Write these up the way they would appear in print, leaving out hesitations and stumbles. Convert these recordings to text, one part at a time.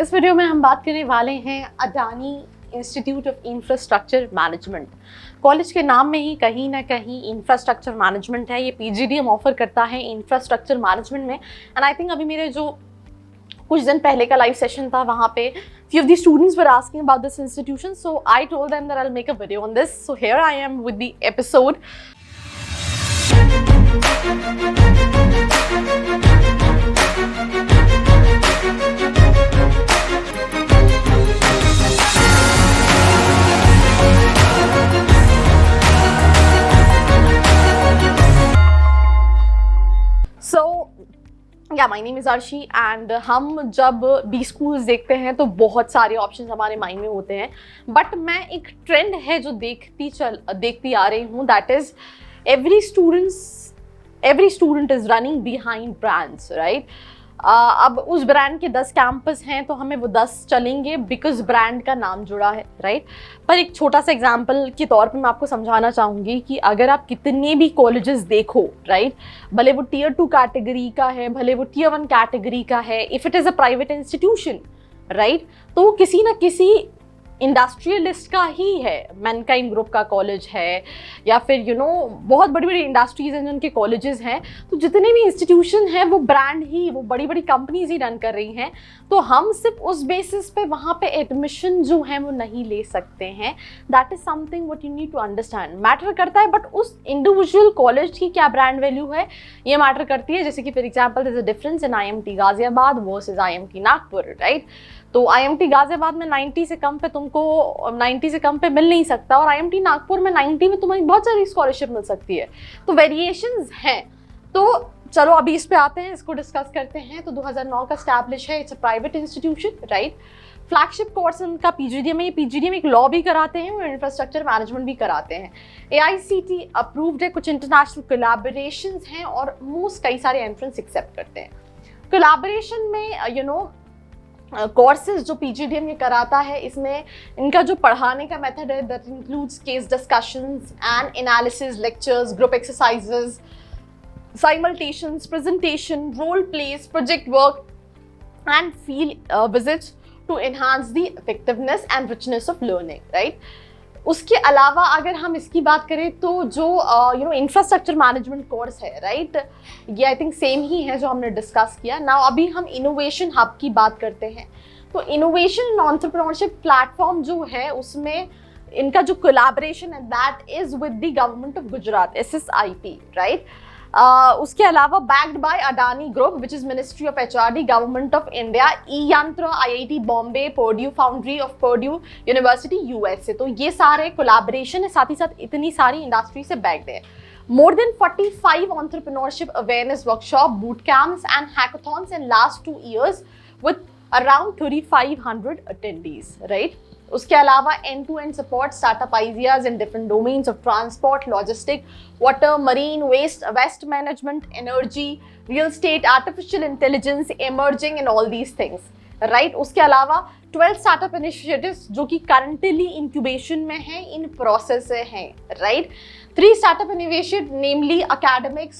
इस वीडियो में हम बात करने वाले हैं Adani institute of infrastructure management. College के नाम में ही कहीं ना कहीं इंफ्रास्ट्रक्चर मैनेजमेंट है। ये पीजीडीएम ऑफर करता है इंफ्रास्ट्रक्चर मैनेजमेंट में। एंड आई थिंक अभी मेरे जो कुछ दिन पहले का लाइव सेशन था वहाँ पे few of the students were asking about this institution, so I told them that I'll make a video on this. So here I am with the episode. So या my name is Arshi and हम जब B schools देखते हैं तो बहुत सारे options हमारे mind में होते हैं, बट मैं एक ट्रेंड है जो देखती आ रही हूँ, that is every student is running behind brands, right. अब उस ब्रांड के 10 कैंपस हैं तो हमें वो 10 चलेंगे बिकॉज ब्रांड का नाम जुड़ा है, राइट। पर एक छोटा सा एग्जांपल के तौर पे मैं आपको समझाना चाहूँगी कि अगर आप कितने भी कॉलेजेस देखो, राइट, भले वो टियर 2 कैटेगरी का है, भले वो टियर 1 कैटेगरी का है, if it is a private institution, right, तो किसी ना किसी इंडस्ट्रियलिस्ट का ही है। मैनकाइंड ग्रुप का कॉलेज है या फिर बहुत बड़ी बड़ी इंडस्ट्रीज हैं जिनके कॉलेजेस हैं। तो जितने भी इंस्टीट्यूशन हैं वो ब्रांड ही, वो बड़ी बड़ी कंपनीज ही रन कर रही हैं। तो हम सिर्फ उस बेसिस पे वहाँ पे एडमिशन जो है वो नहीं ले सकते हैं। That is something what you need to understand. Matter करता है, बट उस इंडिविजुअल कॉलेज की क्या ब्रांड वैल्यू है ये मैटर करती है। जैसे कि for example there is a difference in IMT Ghaziabad versus IMT Nagpur, right. तो IMT गाजियाबाद में 90 से कम पे मिल नहीं सकता, और IMT नागपुर में 90 में तुम्हें बहुत सारी स्कॉलरशिप मिल सकती है। तो वेरिएशंस हैं। तो चलो अभी इस पे आते हैं, इसको डिस्कस करते हैं। तो 2009 का स्टैब्लिश है, it's a private institution, right. Flagship course इनका पीजीडीएम है। ये पीजीडीएम एक लॉ भी कराते हैं और इंफ्रास्ट्रक्चर मैनेजमेंट भी कराते हैं। AICT अप्रूव्ड है, कुछ इंटरनेशनल कोलैबोरेशंस हैं और मोस्ट कई सारे एंट्रेंस एक्सेप्ट करते हैं। कोलैबोरेशन में कोर्सेज जो पीजीडीएम ये कराता है, इसमें इनका जो पढ़ाने का मेथड है that includes case discussions and analysis, lectures, group exercises, simultations, presentation, role plays, project work and field visits to enhance the effectiveness and richness of learning, right? उसके अलावा अगर हम इसकी बात करें तो जो इंफ्रास्ट्रक्चर मैनेजमेंट कोर्स है, राइट, ये आई थिंक सेम ही है जो हमने डिस्कस किया। नाउ अभी हम इनोवेशन हब की बात करते हैं। तो इनोवेशन एंड एंटरप्रेन्योरशिप प्लेटफॉर्म जो है उसमें इनका जो कोलैबोरेशन है that is with the government of Gujarat, SSIP, right. उसके अलावा backed by Adani group which is ministry of HRD, government of India, eYantra, IIT Bombay, Purdue foundry of Purdue university USA। तो ये सारे कोलैबोरेशन है, साथ ही साथ इतनी सारी इंडस्ट्री से बैक्ड है। More than 45 entrepreneurship awareness workshop, boot camps and hackathons in last 2 years with around 3,500 attendees, right? उसके अलावा end-to-end support startup ideas in different domains of transport, logistics, water, marine, waste management, energy, real estate, artificial intelligence, emerging and all these things, right? उसके अलावा 12 startup initiatives जो कि currently incubation में हैं, in process हैं, right? 3 startup innovation, namely academics,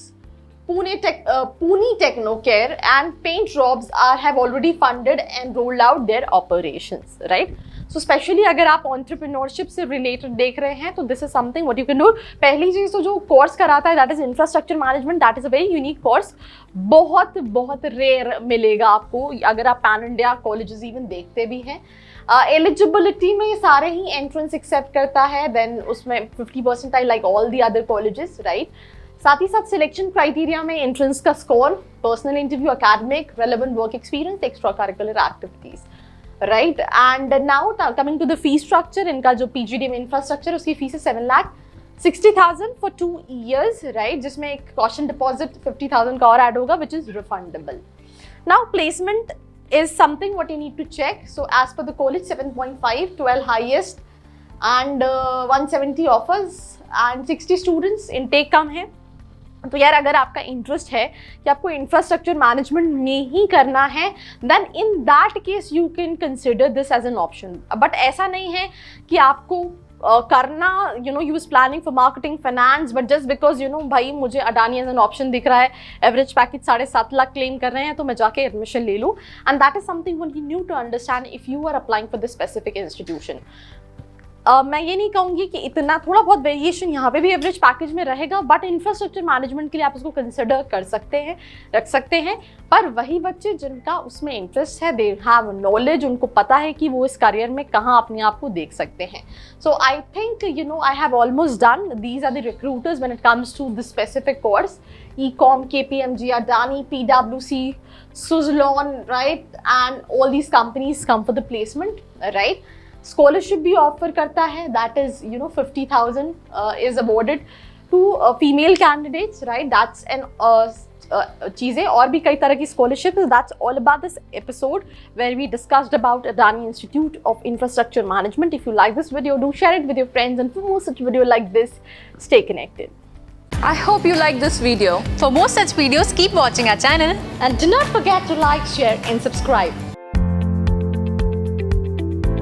Pune Technocare and Paint Jobs have already funded and rolled out their operations, right? So specially अगर आप entrepreneurship से रिलेटेड देख रहे हैं तो this is something what you can do. पहली चीज़ तो जो कोर्स कराता है that is infrastructure management, that is a very unique course. बहुत रेयर मिलेगा आपको अगर आप पैन इंडिया कॉलेजेस इवन देखते भी हैं। एलिजिबिलिटी में ये सारे ही एंट्रेंस एक्सेप्ट करता है, देन उसमें 50% like all the other colleges, right. साथ ही साथ सिलेक्शन क्राइटेरिया में एंट्रेंस का score, personal interview, academic, relevant work experience, extra curricular activities, right. And now coming to the fee structure, इनका जो पीजीडीएम इंफ्रास्ट्रक्चर उसकी फीस है 7,60,000 फॉर 2 years, राइट, जिसमें एक कॉशन डिपॉजिट 50,000 का और ऐड होगा which is refundable. Now placement is something what you need to check. So as per the college 7.5, 12 highest and 170 offers and 60 students, intake कम है। तो यार अगर आपका इंटरेस्ट है कि आपको इंफ्रास्ट्रक्चर मैनेजमेंट में ही करना है, then in that case you can consider this as an option. But ऐसा नहीं है कि आपको करना, you know, you was planning for marketing finance, but just because you know भाई मुझे अडानी एज एन ऑप्शन दिख रहा है, एवरेज पैकेज 7.5 लाख क्लेम कर रहे हैं, तो मैं जाके एडमिशन ले लूँ. And that is something one you need to understand if you are applying for this specific institution. मैं ये नहीं कहूँगी कि इतना, थोड़ा बहुत वेरिएशन यहाँ पे भी एवरेज पैकेज में रहेगा, बट इंफ्रास्ट्रक्चर मैनेजमेंट के लिए आप इसको कंसिडर कर सकते हैं, रख सकते हैं. पर वही बच्चे जिनका उसमें इंटरेस्ट है, दे हैव नॉलेज, उनको पता है कि वो इस करियर में कहाँ अपने आप को देख सकते हैं. So I think you know I have almost done. These are the recruiters when it comes to this specific course. Ecom, KPMG, Adani, PwC, Suzlon, right? And all these companies come for the placement, right? Scholarship भी offer करता है, that is you know 50,000 is awarded to female candidates, right? That's an चीज़ें और भी कई तरह की scholarship. That's all about this episode where we discussed about Adani Institute of Infrastructure Management. If you like this video, do share it with your friends, and for more such video like this, stay connected. I hope you like this video. For more such videos, keep watching our channel. And do not forget to like, share and subscribe.